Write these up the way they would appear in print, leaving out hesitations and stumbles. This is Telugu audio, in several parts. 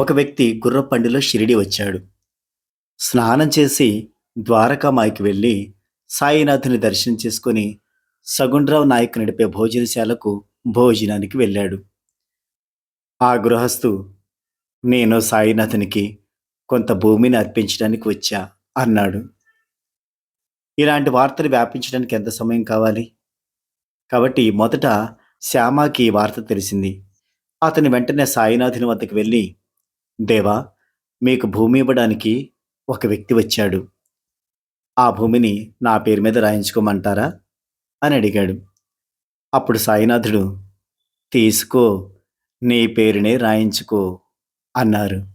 ఒక వ్యక్తి గుర్రపుబండిలో షిరిడి వచ్చాడు. స్నానం చేసి ద్వారకామాయికి వెళ్ళి సాయినాథుని దర్శనం చేసుకుని సగుండ్రావు నాయక్ నడిపే భోజనశాలకు భోజనానికి వెళ్ళాడు. ఆ గృహస్థు, నేను సాయినాథునికి కొంత భూమిని అర్పించడానికి వచ్చా అన్నాడు. ఇలాంటి వార్తలు వ్యాపించడానికి ఎంత సమయం కావాలి? కాబట్టి మొదట శ్యామకి ఈ వార్త తెలిసింది. అతను వెంటనే సాయినాథుని వద్దకు వెళ్ళి, దేవా, మీకు భూమి ఇవ్వడానికి ఒక వ్యక్తి వచ్చాడు. ఆ భూమిని నా పేరు మీద రాయించుకోమంటారా అని అడిగాడు. అప్పుడు సాయినాథుడు, తీసుకో, నీ పేరునే రాయించుకో అన్నారు.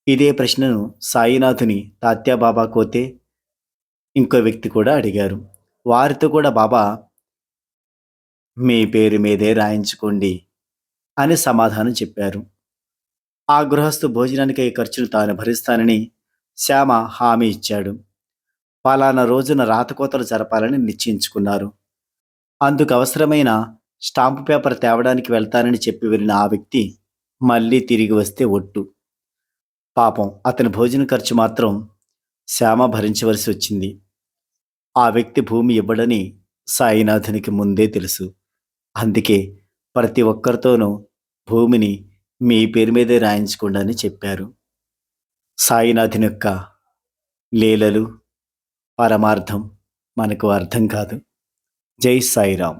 ఇదే ప్రశ్నను సాయినాథుని తాత్యాబాబా కోతే ఇంకో వ్యక్తి కూడా అడిగారు. వారితో కూడా బాబా మీ పేరు మీదే రాయించుకోండి అని సమాధానం చెప్పారు. ఆ గృహస్థు భోజనానికై ఖర్చును తాను భరిస్తానని శ్యామ హామీ ఇచ్చాడు. పలానా రోజున రాతకోతలు జరపాలని నిశ్చయించుకున్నారు. అందుకు అవసరమైన స్టాంపు పేపర్ తేవడానికి వెళ్తానని చెప్పి వెళ్ళిన ఆ వ్యక్తి మళ్ళీ తిరిగి వస్తే ఒట్టు. పాపం అతని భోజన ఖర్చు మాత్రం శ్యామ భరించవలసి వచ్చింది. ఆ వ్యక్తి భూమి ఇవ్వడని సాయినాథునికి ముందే తెలుసు. అందుకే ప్రతి ఒక్కరితోనూ భూమిని మీ పేరు మీదే రాయించుకోండి అని చెప్పారు. సాయినాథుని యొక్క లీలలు, పరమార్థం మనకు అర్థం కాదు. జై సాయిరాం.